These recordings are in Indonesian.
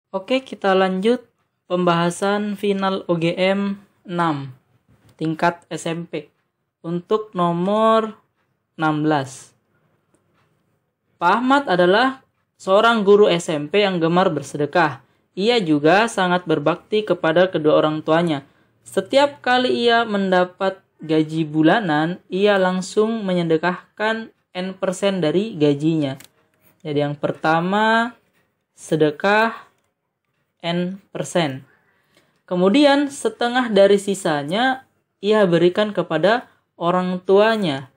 Oke, kita lanjut pembahasan final OGM 6 tingkat SMP untuk nomor 16. Pak Ahmad adalah seorang guru SMP yang gemar bersedekah. Ia juga sangat berbakti kepada kedua orang tuanya. Setiap kali ia mendapat gaji bulanan, ia langsung menyedekahkan N% dari gajinya. Jadi yang pertama, sedekah N%. Kemudian setengah dari sisanya ia berikan kepada orang tuanya.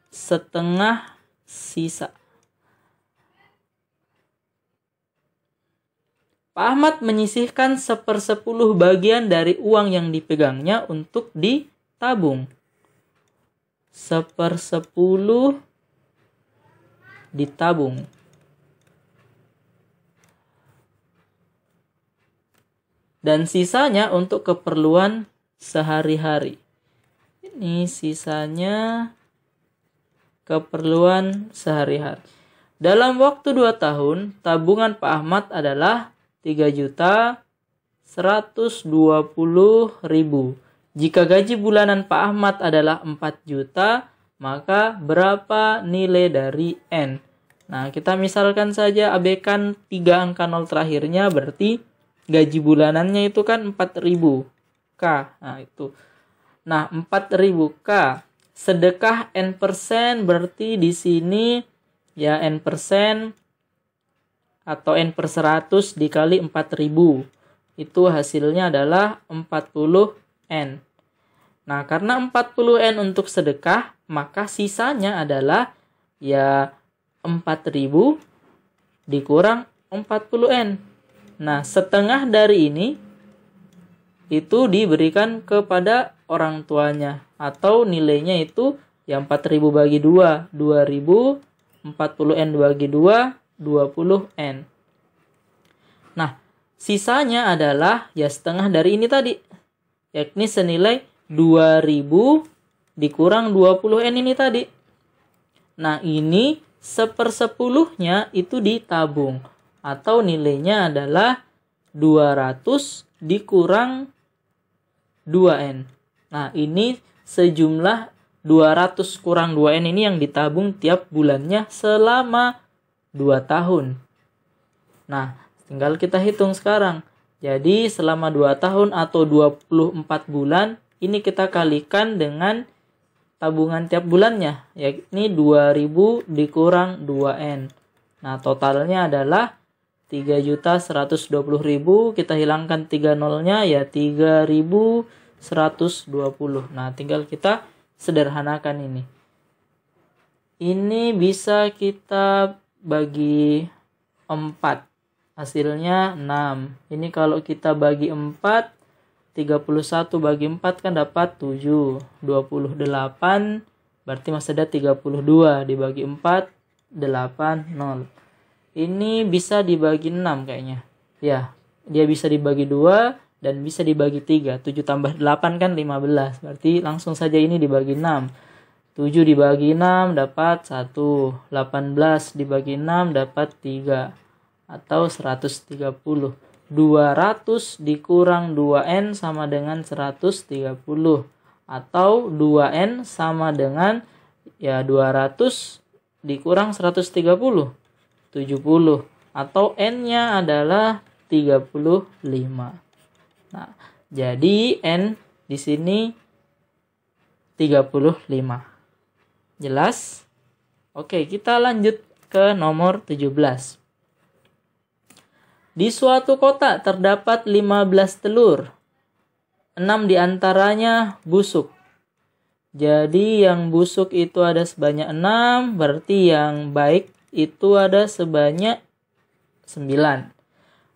Setengah sisa. Pak Ahmad menyisihkan 1/10 bagian dari uang yang dipegangnya untuk ditabung. 1/10 ditabung. Dan sisanya untuk keperluan sehari-hari. Ini sisanya keperluan sehari-hari. Dalam waktu 2 tahun, tabungan Pak Ahmad adalah 3.120.000. Jika gaji bulanan Pak Ahmad adalah 4 juta, maka berapa nilai dari N? Nah, kita misalkan saja abaikan 3 angka 0 terakhirnya, berarti gaji bulanannya itu kan 4.000 K. Nah, itu. Nah, 4.000 K. Sedekah N% berarti di sini ya N% atau N/100 dikali 4.000. Itu hasilnya adalah 40 N. Nah, karena 40 N untuk sedekah, maka sisanya adalah ya 4.000 dikurang 40 N. Nah, setengah dari ini itu diberikan kepada orang tuanya, atau nilainya itu yang 4.000 bagi 2, 2.000, 40 N bagi 2, 20 N. Nah, sisanya adalah ya setengah dari ini tadi, yakni senilai 2.000 dikurang 20 N ini tadi. Nah, ini 1/10-nya itu ditabung, atau nilainya adalah 200 dikurang 2N. Nah, ini sejumlah 200 kurang 2N ini yang ditabung tiap bulannya selama 2 tahun. Nah, tinggal kita hitung sekarang. Jadi, selama 2 tahun atau 24 bulan, ini kita kalikan dengan tabungan tiap bulannya, yakni 2.000 dikurang 2N. Nah, totalnya adalah 3.120.000, kita hilangkan 3 nolnya ya 3.120. Nah, tinggal kita sederhanakan ini. Ini bisa kita bagi 4. Hasilnya 6. Ini kalau kita bagi 4, 31 bagi 4 kan dapat 7. 28 berarti masih ada 32 dibagi 4, 8, 0. Ini bisa dibagi 6 kayaknya. Ya, dia bisa dibagi 2 dan bisa dibagi 3. 7 tambah 8 kan 15. Berarti langsung saja ini dibagi 6. 7 dibagi 6 dapat 1. 18 dibagi 6 dapat 3. Atau 130. 200 dikurang 2N sama dengan 130. Atau 2N sama dengan ya 200 dikurang 130. 70, atau N-nya adalah 35. Nah, jadi N di sini 35. Jelas? Oke, kita lanjut ke nomor 17. Di suatu kota terdapat 15 telur. 6 diantaranya busuk. Jadi yang busuk itu ada sebanyak 6, berarti yang baik itu ada sebanyak 9.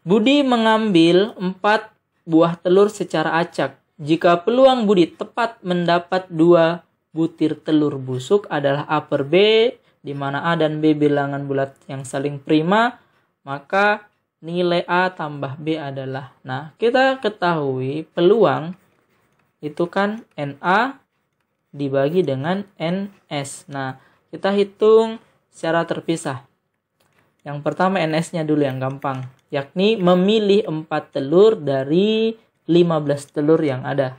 Budi mengambil 4 buah telur secara acak. Jika peluang Budi tepat mendapat 2 butir telur busuk adalah A per B, di mana A dan B bilangan bulat yang saling prima, maka nilai A tambah B adalah. Nah, kita ketahui peluang itu kan NA dibagi dengan NS. Nah, kita hitung secara terpisah. Yang pertama NS-nya dulu yang gampang, yakni memilih 4 telur dari 15 telur yang ada.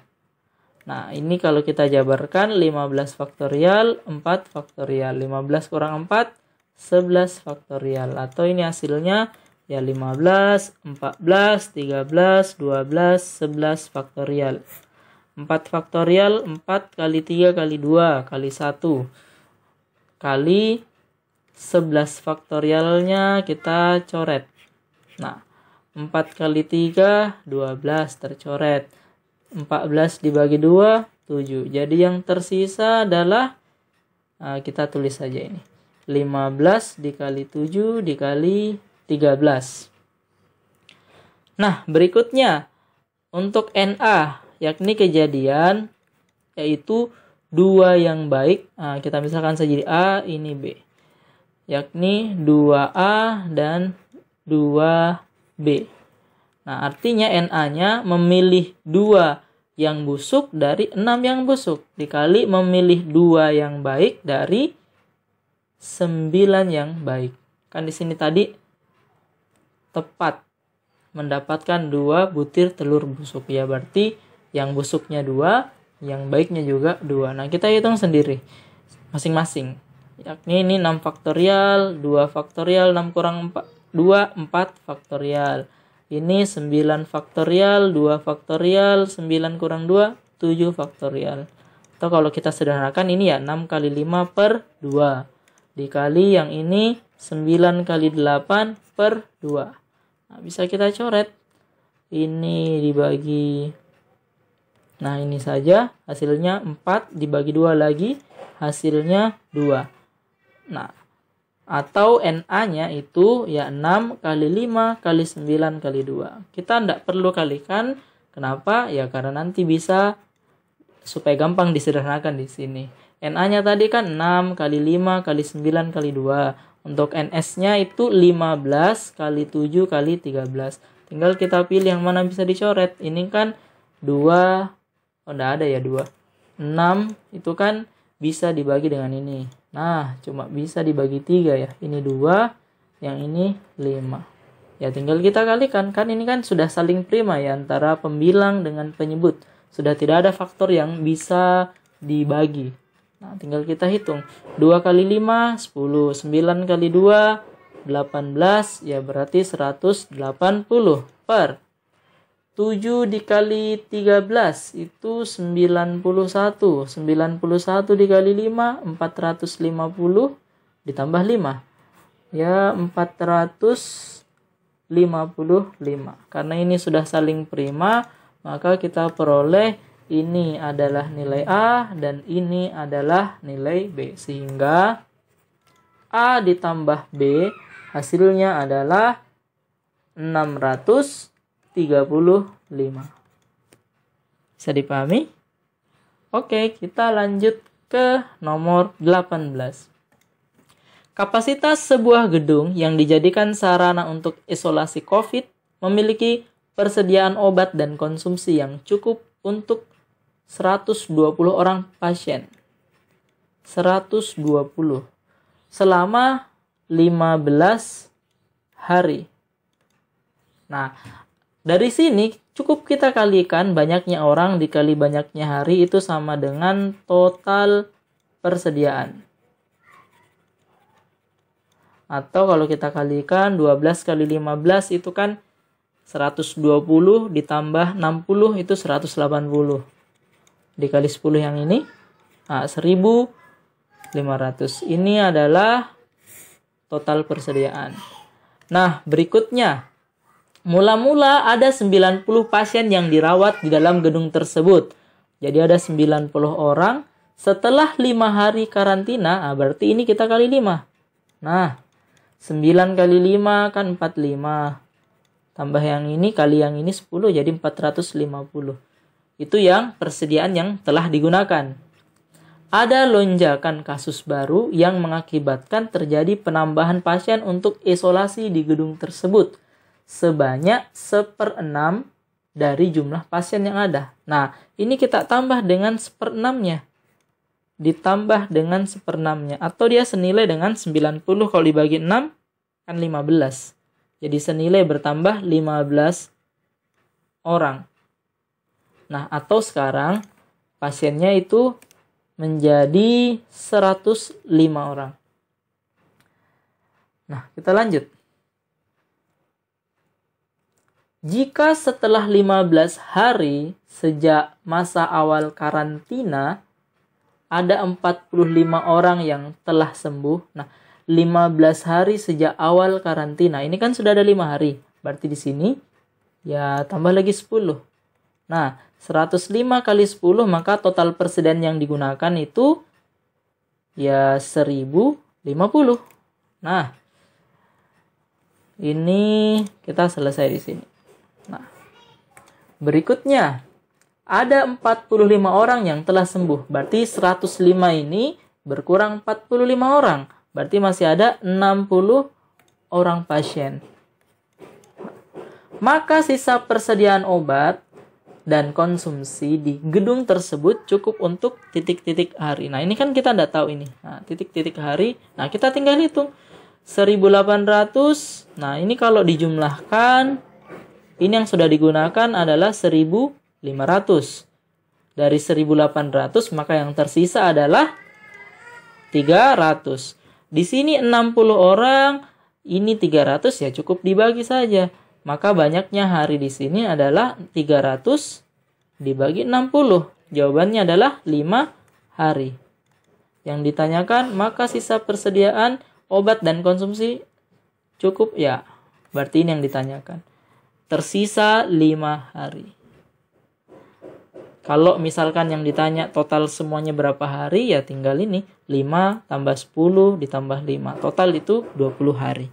Nah, ini kalau kita jabarkan 15 faktorial, 4 faktorial. 15 kurang 4, 11 faktorial. Atau ini hasilnya ya 15, 14, 13, 12, 11 faktorial. 4 faktorial, 4 kali 3 kali 2 kali 1 kali 11 faktorialnya kita coret. Nah, 4 kali 3, 12 tercoret. 14 dibagi 2, 7. Jadi yang tersisa adalah, kita tulis saja ini. 15 dikali 7 dikali 13. Nah, berikutnya untuk NA, yakni kejadian, yaitu 2 yang baik. Nah, kita misalkan saja di A, ini B. Yakni 2A dan 2B. Nah, artinya NA-nya memilih 2 yang busuk dari 6 yang busuk. Dikali memilih 2 yang baik dari 9 yang baik. Kan di sini tadi tepat mendapatkan 2 butir telur busuk. Ya, berarti yang busuknya 2, yang baiknya juga 2. Nah, kita hitung sendiri masing-masing. Yakni ini 6 faktorial, 2 faktorial, 6 kurang 4, 2, 4 faktorial. Ini 9 faktorial, 2 faktorial, 9 kurang 2, 7 faktorial. Atau kalau kita sederhanakan ini ya 6 kali 5 per 2. Dikali yang ini 9 kali 8 per 2. Nah, bisa kita coret. Ini dibagi. Nah, ini saja hasilnya 4 dibagi 2 lagi. Hasilnya 2. Nah, atau NA-nya itu ya 6 kali 5 kali 9 kali 2. Kita tidak perlu kalikan. Kenapa? Ya karena nanti bisa supaya gampang disederhanakan di sini. NA-nya tadi kan 6 kali 5 kali 9 kali 2. Untuk NS-nya itu 15 kali 7 kali 13. Tinggal kita pilih yang mana bisa dicoret. Ini kan 2, enggak ada ya 2. 6 itu kan bisa dibagi dengan ini. Nah, cuma bisa dibagi 3 ya. Ini 2, yang ini 5. Ya, tinggal kita kalikan. Kan ini kan sudah saling prima ya antara pembilang dengan penyebut. Sudah tidak ada faktor yang bisa dibagi. Nah, tinggal kita hitung. 2 kali 5, 10. 9 kali 2, 18. Ya, berarti 180 per 7 dikali 13 itu 91. 91 dikali 5, 450 ditambah 5. Ya, 455. Karena ini sudah saling prima, maka kita peroleh ini adalah nilai A dan ini adalah nilai B. Sehingga A ditambah B hasilnya adalah 635. Bisa dipahami? Oke, kita lanjut ke nomor 18. Kapasitas sebuah gedung yang dijadikan sarana untuk isolasi COVID memiliki persediaan obat dan konsumsi yang cukup untuk 120 orang pasien. 120 selama 15 hari. Nah, dari sini cukup kita kalikan banyaknya orang dikali banyaknya hari itu sama dengan total persediaan. Atau kalau kita kalikan 12 kali 15 itu kan 120 ditambah 60 itu 180. Dikali 10 yang ini 1.500. Ini adalah total persediaan. Nah, berikutnya. Mula-mula ada 90 pasien yang dirawat di dalam gedung tersebut. Jadi ada 90 orang. Setelah 5 hari karantina, berarti ini kita kali 5. Nah, 9 kali 5 kan 45. Tambah yang ini kali yang ini 10, jadi 450. Itu yang persediaan yang telah digunakan. Ada lonjakan kasus baru yang mengakibatkan terjadi penambahan pasien untuk isolasi di gedung tersebut. Sebanyak 1/6 dari jumlah pasien yang ada. Nah, ini kita tambah dengan 1/6-nya. Ditambah dengan 1/6-nya. Atau dia senilai dengan 90 kalau dibagi 6, Kan 15. Jadi senilai bertambah 15 orang. Nah, atau sekarang pasiennya itu menjadi 105 orang. Nah, kita lanjut. Jika setelah 15 hari sejak masa awal karantina ada 45 orang yang telah sembuh. Nah, 15 hari sejak awal karantina. Ini kan sudah ada 5 hari. Berarti di sini ya tambah lagi 10. Nah, 105 kali 10 maka total persediaan yang digunakan itu ya 1050. Nah, ini kita selesai di sini. Nah, berikutnya ada 45 orang yang telah sembuh. Berarti 105 ini berkurang 45 orang. Berarti masih ada 60 orang pasien. Maka sisa persediaan obat dan konsumsi di gedung tersebut cukup untuk titik-titik hari. Nah, ini kan kita tidak tahu ini. Nah, titik-titik hari. Nah, kita tinggal hitung. 1800. Nah, ini kalau dijumlahkan, ini yang sudah digunakan adalah 1500. Dari 1800 maka yang tersisa adalah 300. Di sini 60 orang, ini 300 ya cukup dibagi saja. Maka banyaknya hari di sini adalah 300 dibagi 60. Jawabannya adalah 5 hari. Yang ditanyakan, maka sisa persediaan obat dan konsumsi cukup ya. Berarti ini yang ditanyakan. Tersisa 5 hari. Kalau misalkan yang ditanya total semuanya berapa hari, ya tinggal ini. 5 tambah 10 ditambah 5. Total itu 20 hari.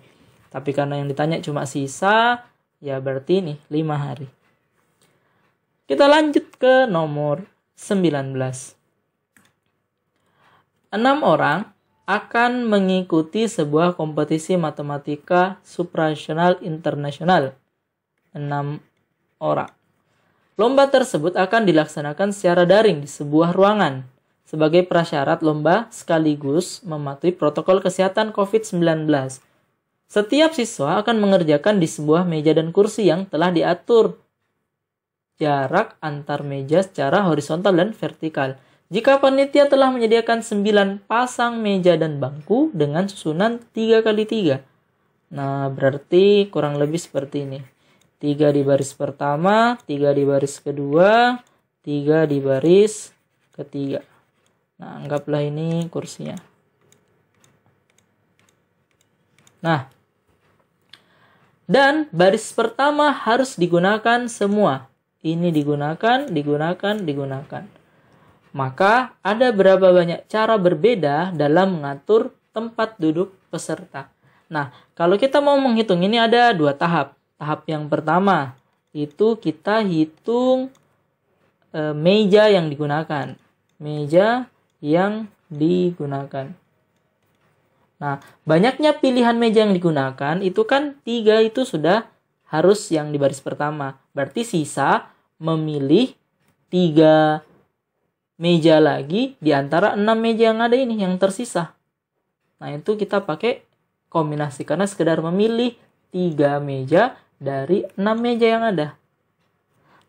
Tapi karena yang ditanya cuma sisa, ya berarti ini 5 hari. Kita lanjut ke nomor 19. 6 orang akan mengikuti sebuah kompetisi matematika supranasional internasional. 6 orang. Lomba tersebut akan dilaksanakan secara daring di sebuah ruangan. Sebagai prasyarat lomba sekaligus mematuhi protokol kesehatan COVID-19. Setiap siswa akan mengerjakan di sebuah meja dan kursi yang telah diatur jarak antar meja secara horizontal dan vertikal. Jika panitia telah menyediakan 9 pasang meja dan bangku dengan susunan 3x3. Nah, berarti kurang lebih seperti ini. 3 di baris pertama, 3 di baris kedua, 3 di baris ketiga. Nah, anggaplah ini kursinya. Nah, dan baris pertama harus digunakan semua. Ini digunakan. Maka ada berapa banyak cara berbeda dalam mengatur tempat duduk peserta. Nah, kalau kita mau menghitung ini ada 2 tahap. Tahap yang pertama itu kita hitung meja yang digunakan. Meja yang digunakan. Nah, banyaknya pilihan meja yang digunakan itu kan 3 itu sudah harus yang di baris pertama. Berarti sisa memilih 3 meja lagi di antara 6 meja yang ada ini yang tersisa. Nah, itu kita pakai kombinasi karena sekedar memilih 3 meja dari 6 meja yang ada.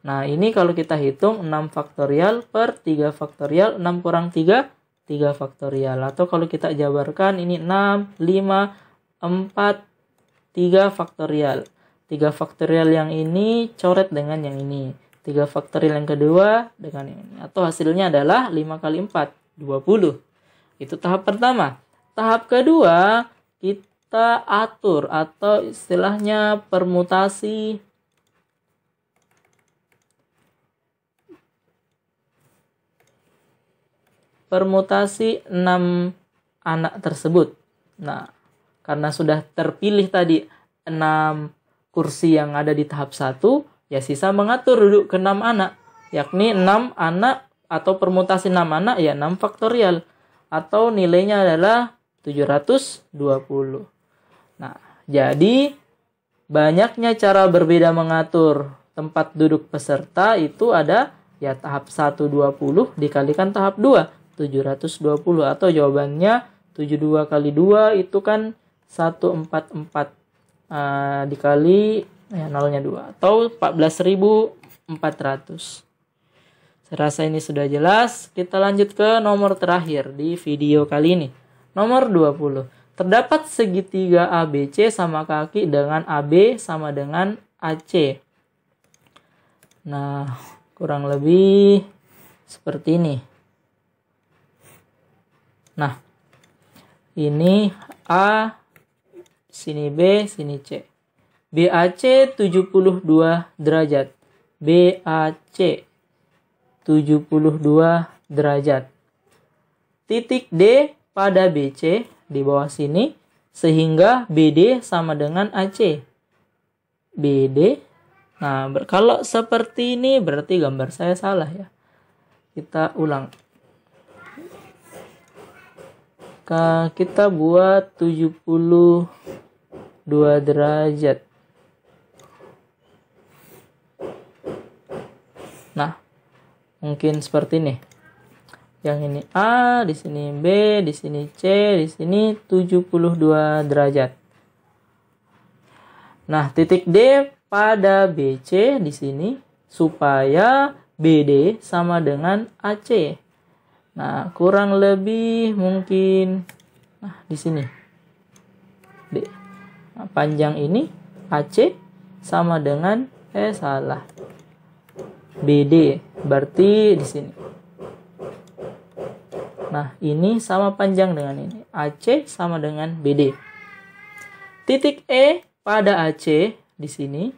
Nah, ini kalau kita hitung 6 faktorial per 3 faktorial, 6 kurang 3, 3 faktorial. Atau kalau kita jabarkan ini 6, 5, 4, 3 faktorial. 3 faktorial yang ini coret dengan yang ini. 3 faktorial yang kedua dengan yang ini. Atau hasilnya adalah 5 kali 4, 20. Itu tahap pertama. Tahap kedua, kita atur atau istilahnya permutasi. Permutasi 6 anak tersebut. Nah, karena sudah terpilih tadi 6 kursi yang ada di tahap 1, ya sisa mengatur duduk ke 6 anak. Yakni 6 anak atau permutasi 6 anak ya 6 faktorial. Atau nilainya adalah 720. Nah, jadi banyaknya cara berbeda mengatur tempat duduk peserta itu ada ya tahap 1 20 dikalikan tahap 2 720 atau jawabannya 72 kali 2 itu kan 144 dikali nolnya 2 atau 14.400. Saya rasa ini sudah jelas. Kita lanjut ke nomor terakhir di video kali ini. Nomor 20. Terdapat segitiga ABC sama kaki dengan AB sama dengan AC. Nah, kurang lebih seperti ini. Nah, ini A, sini B, sini C. BAC 72 derajat. BAC 72 derajat. Titik D pada BC di bawah sini, sehingga BD sama dengan AC. BD. Nah, kalau seperti ini berarti gambar saya salah ya. Kita ulang. Kita buat 72 derajat. Nah, mungkin seperti ini. Yang ini A, di sini B, di sini C, di sini 72 derajat. Nah, titik D pada BC di sini supaya BD sama dengan AC. Nah, kurang lebih mungkin di sini. D. Nah, panjang ini AC sama dengan salah. BD berarti di sini. Nah, ini sama panjang dengan ini. AC sama dengan BD. Titik E pada AC di sini,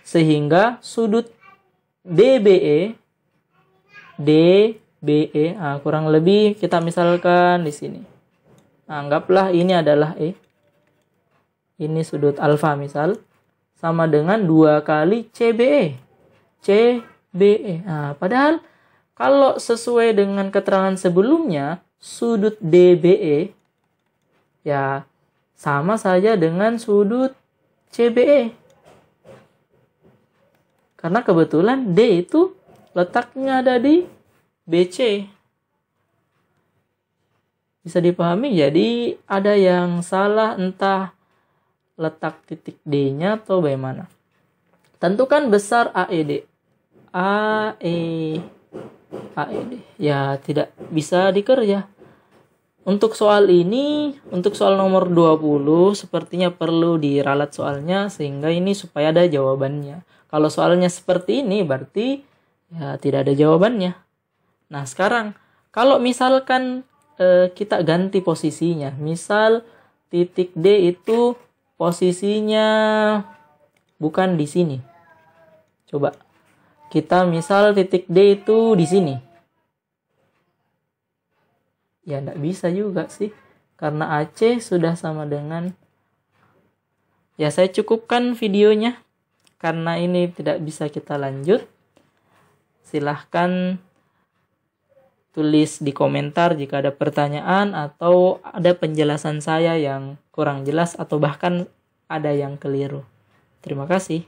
sehingga sudut DBE kurang lebih kita misalkan di sini. Anggaplah ini adalah E. Ini sudut alfa misal sama dengan 2 kali CBE. CBE. Padahal kalau sesuai dengan keterangan sebelumnya, sudut DBE ya sama saja dengan sudut CBE. Karena kebetulan D itu letaknya ada di BC. Bisa dipahami, jadi ada yang salah entah letak titik D-nya atau bagaimana. Tentukan besar AED. AED. Ya, tidak bisa dikerja. Untuk soal ini, untuk soal nomor 20, sepertinya perlu diralat soalnya sehingga ini supaya ada jawabannya. Kalau soalnya seperti ini berarti ya tidak ada jawabannya. Nah, sekarang kalau misalkan kita ganti posisinya. Misal titik D itu posisinya bukan di sini. Coba kita misal titik D itu di sini. Ya enggak bisa juga sih. Karena AC sudah sama dengan. Ya, saya cukupkan videonya. Karena ini tidak bisa kita lanjut. Silahkan tulis di komentar jika ada pertanyaan atau ada penjelasan saya yang kurang jelas atau bahkan ada yang keliru. Terima kasih.